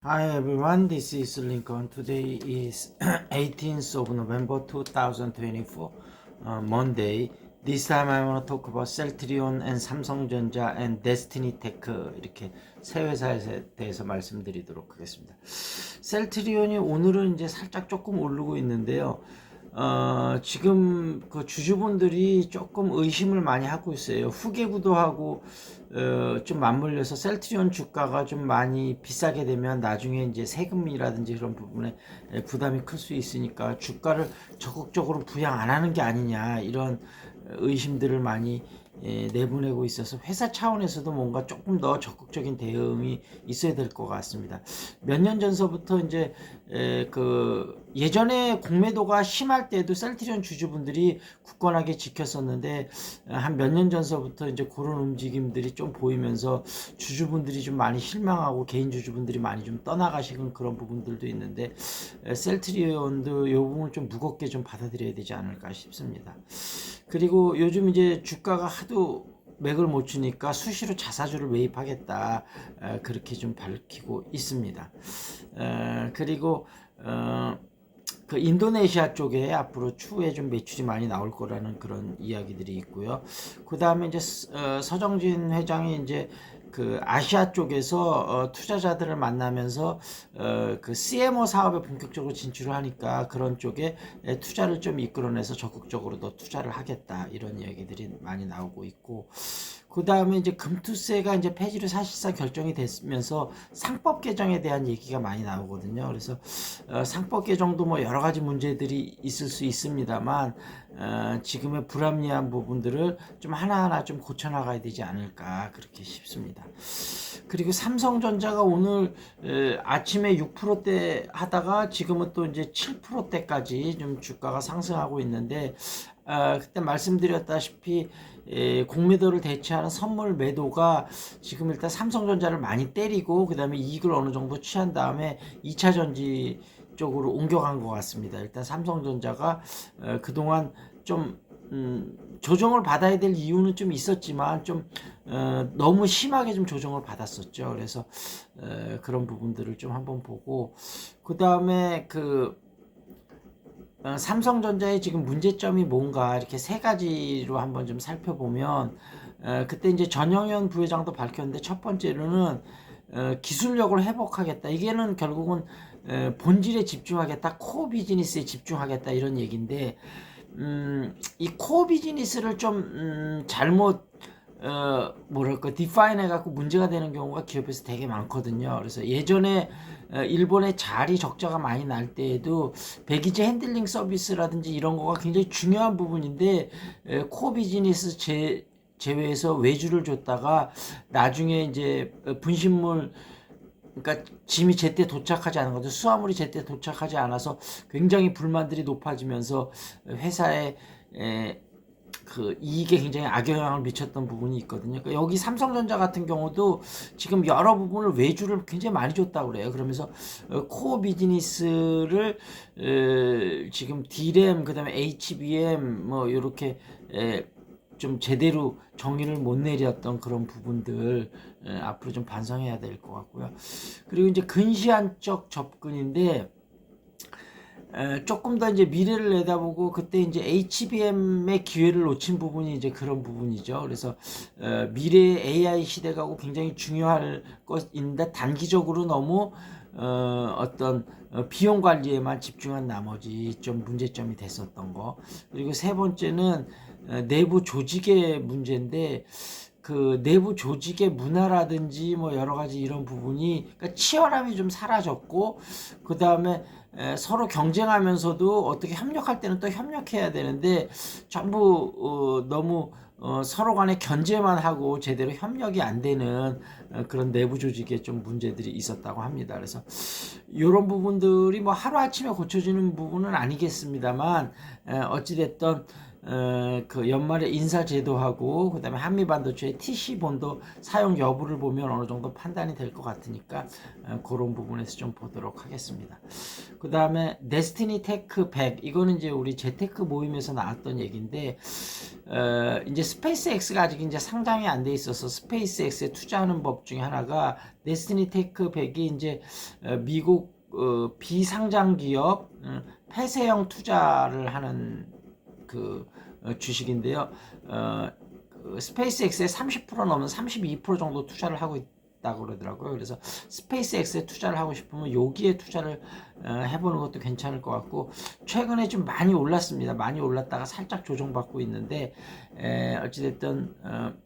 Hi everyone, this is Lincoln. Today is 18th of November 2024, Monday. This time I want to talk about Celltrion and 삼성전자 and Destiny Tech 이렇게 세 회사에 대해서 말씀드리도록 하겠습니다. 셀트리온이 오늘은 이제 살짝 조금 오르고 있는데요. 지금 그 주주분들이 조금 의심을 많이 하고 있어요. 후계구도하고 좀 맞물려서 셀트리온 주가가 좀 많이 비싸게 되면 나중에 이제 세금이라든지 그런 부분에 부담이 클 수 있으니까 주가를 적극적으로 부양 안 하는 게 아니냐 이런 의심들을 많이 내보내고 있어서 회사 차원에서도 뭔가 조금 더 적극적인 대응이 있어야 될 것 같습니다. 몇 년 전서부터 이제 그 예전에 공매도가 심할 때도 셀트리온 주주분들이 굳건하게 지켰었는데 한 몇 년 전서부터 이제 그런 움직임들이 좀 보이면서 주주분들이 좀 많이 실망하고 개인 주주분들이 많이 좀 떠나가시는 그런 부분들도 있는데 셀트리온도 이 부분을 좀 무겁게 좀 받아들여야 되지 않을까 싶습니다. 그리고 요즘 이제 주가가 하도 맥을 못 추니까 수시로 자사주를 매입하겠다 그렇게 좀 밝히고 있습니다. 그리고 그 인도네시아 쪽에 앞으로 추후에 좀 매출이 많이 나올 거라는 그런 이야기들이 있고요. 그 다음에 이제 서정진 회장이 이제 그 아시아 쪽에서 투자자들을 만나면서 그 CMO 사업에 본격적으로 진출을 하니까 그런 쪽에 투자를 좀 이끌어내서 적극적으로 더 투자를 하겠다 이런 이야기들이 많이 나오고 있고, 그 다음에 이제 금투세가 이제 폐지로 사실상 결정이 됐으면서 상법 개정에 대한 얘기가 많이 나오거든요. 그래서 상법 개정도 뭐 여러 가지 문제들이 있을 수 있습니다만 지금의 불합리한 부분들을 좀 하나하나 좀 고쳐나가야 되지 않을까 그렇게 싶습니다. 그리고 삼성전자가 오늘 아침에 6%대 하다가 지금은 또 이제 7%대까지 좀 주가가 상승하고 있는데, 그때 말씀드렸다시피 공매도를 대체하는 선물 매도가 지금 일단 삼성전자를 많이 때리고 그 다음에 이익을 어느 정도 취한 다음에 2차 전지 쪽으로 옮겨간 것 같습니다. 일단 삼성전자가 그동안 좀 조정을 받아야 될 이유는 좀 있었지만 좀 너무 심하게 좀 조정을 받았었죠. 그래서 그런 부분들을 좀 한번 보고, 그 다음에 그 삼성전자의 지금 문제점이 뭔가 이렇게 세 가지로 한번 좀 살펴보면, 그때 이제 전영현 부회장도 밝혔는데 첫 번째로는 기술력을 회복하겠다. 이게는 결국은 본질에 집중하겠다, 코어 비즈니스에 집중하겠다 이런 얘기인데, 이 코어 비즈니스를 좀 잘못 뭐랄까 디파인 해갖고 문제가 되는 경우가 기업에서 되게 많거든요. 그래서 예전에 일본의 자리 적자가 많이 날 때에도 배기지 핸들링 서비스라든지 이런 거가 굉장히 중요한 부분인데 코어 비즈니스 제외해서 외주를 줬다가 나중에 이제 분신물, 그러니까 짐이 제때 도착하지 않은 것도, 수화물이 제때 도착하지 않아서 굉장히 불만들이 높아지면서 회사에 그 이익에 굉장히 악영향을 미쳤던 부분이 있거든요. 그러니까 여기 삼성전자 같은 경우도 지금 여러 부분을 외주를 굉장히 많이 줬다고 그래요. 그러면서 코어 비즈니스를 지금 D램 그다음에 HBM 뭐 이렇게 좀 제대로 정의를 못 내렸던 그런 부분들 앞으로 좀 반성해야 될 것 같고요. 그리고 이제 근시안적 접근인데 조금 더 이제 미래를 내다보고 그때 이제 HBM의 기회를 놓친 부분이 이제 그런 부분이죠. 그래서 미래의 AI 시대가 고 굉장히 중요할 것인데 단기적으로 너무 어떤 비용 관리에만 집중한 나머지 좀 문제점이 됐었던 거. 그리고 세 번째는 내부 조직의 문제인데, 그 내부 조직의 문화라든지 뭐 여러 가지 이런 부분이, 그러니까 치열함이 좀 사라졌고, 그 다음에 서로 경쟁하면서도 어떻게 협력할 때는 또 협력해야 되는데 전부 너무 서로 간에 견제만 하고 제대로 협력이 안 되는 그런 내부 조직에 좀 문제들이 있었다고 합니다. 그래서 이런 부분들이 뭐 하루아침에 고쳐지는 부분은 아니겠습니다만 어찌됐든 그 연말에 인사 제도하고 그다음에 한미 반도체의 TC 본도 사용 여부를 보면 어느 정도 판단이 될 것 같으니까 그런 부분에서 좀 보도록 하겠습니다. 그 다음에 데스티니 테크 100 이거는 이제 우리 재테크 모임에서 나왔던 얘기인데 이제 스페이스X가 아직 이제 상장이 안 돼 있어서 스페이스X에 투자하는 법 중에 하나가 데스티니 테크 100이 이제 미국 비상장 기업 폐쇄형 투자를 하는 그 주식인데요. 스페이스X에 30% 넘는 32% 정도 투자를 하고 있다고 그러더라고요. 그래서 스페이스X에 투자를 하고 싶으면 여기에 투자를 해보는 것도 괜찮을 것 같고, 최근에 좀 많이 올랐습니다. 많이 올랐다가 살짝 조정받고 있는데 어찌됐든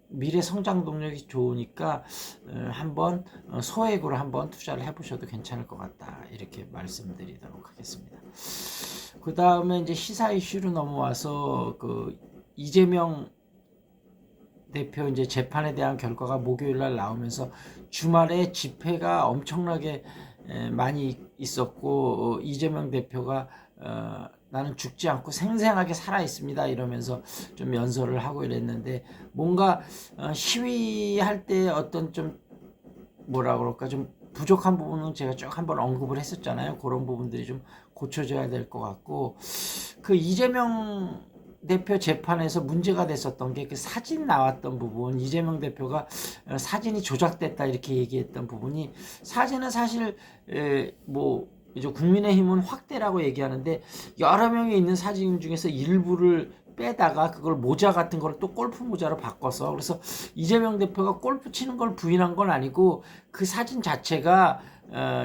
미래 성장 동력이 좋으니까 한번 소액으로 한번 투자를 해보셔도 괜찮을 것 같다, 이렇게 말씀드리도록 하겠습니다. 그 다음에 이제 시사 이슈로 넘어와서 그 이재명 대표 이제 재판에 대한 결과가 목요일 날 나오면서 주말에 집회가 엄청나게 많이 있었고, 이재명 대표가 나는 죽지 않고 생생하게 살아 있습니다 이러면서 좀 연설을 하고 이랬는데, 뭔가 시위할 때 어떤 좀 뭐라 그럴까 좀 부족한 부분은 제가 쭉 한번 언급을 했었잖아요. 그런 부분들이 좀 고쳐져야 될 것 같고, 그 이재명 대표 재판에서 문제가 됐었던 게 그 사진 나왔던 부분, 이재명 대표가 사진이 조작됐다 이렇게 얘기했던 부분이, 사진은 사실 뭐 이제 국민의힘은 확대라고 얘기하는데 여러 명이 있는 사진 중에서 일부를 빼다가 그걸 모자 같은 걸 또 골프 모자로 바꿔서, 그래서 이재명 대표가 골프 치는 걸 부인한 건 아니고 그 사진 자체가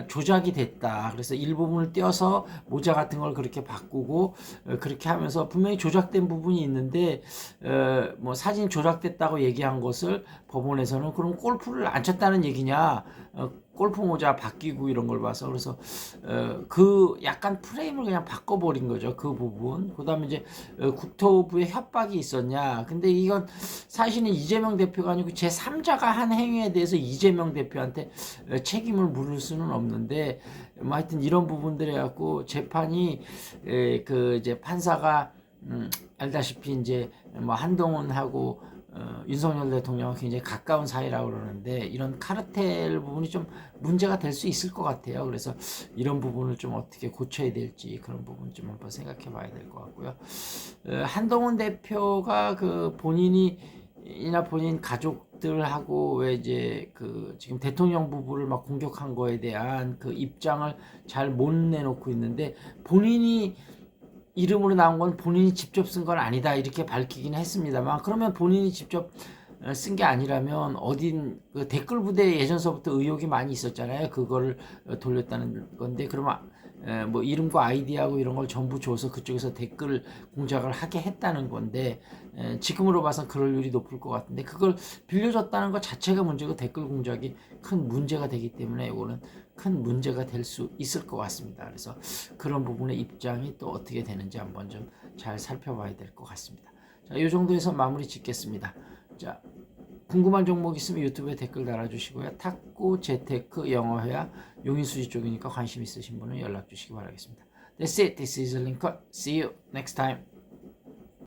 조작이 됐다. 그래서 일부분을 떼어서 모자 같은 걸 그렇게 바꾸고 그렇게 하면서 분명히 조작된 부분이 있는데 뭐 사진이 조작됐다고 얘기한 것을 법원에서는 그럼 골프를 안 쳤다는 얘기냐, 골프 모자 바뀌고 이런 걸 봐서, 그래서 그 약간 프레임을 그냥 바꿔버린 거죠, 그 부분. 그 다음에 이제 국토부에 협박이 있었냐, 근데 이건 사실은 이재명 대표가 아니고 제3자가 한 행위에 대해서 이재명 대표한테 책임을 물을 수는 없는데, 뭐 하여튼 이런 부분들에 갖고 재판이 그 이제 판사가 알다시피 이제 뭐 한동훈하고 윤석열 대통령과 굉장히 가까운 사이라고 그러는데, 이런 카르텔 부분이 좀 문제가 될 수 있을 것 같아요. 그래서 이런 부분을 좀 어떻게 고쳐야 될지 그런 부분 좀 한번 생각해 봐야 될 것 같고요. 한동훈 대표가 그 본인이나 본인 가족들하고 왜 이제 그 지금 대통령 부부를 막 공격한 거에 대한 그 입장을 잘 못 내놓고 있는데, 본인이 이름으로 나온 건 본인이 직접 쓴 건 아니다 이렇게 밝히긴 했습니다만, 그러면 본인이 직접 쓴 게 아니라면 어딘 그 댓글 부대에 예전서부터 의혹이 많이 있었잖아요. 그거를 돌렸다는 건데, 그러면 뭐 이름과 아이디하고 이런 걸 전부 줘서 그쪽에서 댓글 공작을 하게 했다는 건데, 지금으로 봐서 그럴 일이 높을 것 같은데, 그걸 빌려줬다는 것 자체가 문제고 댓글 공작이 큰 문제가 되기 때문에 이거는 큰 문제가 될 수 있을 것 같습니다. 그래서 그런 부분의 입장이 또 어떻게 되는지 한번 좀 잘 살펴봐야 될 것 같습니다. 자, 이 정도에서 마무리 짓겠습니다. 자, 궁금한 종목 있으면 유튜브에 댓글 달아주시고요. 탁구, 재테크, 영어회화, 용인수지 쪽이니까 관심 있으신 분은 연락 주시기 바라겠습니다. That's it. This is Lincoln. See you next time.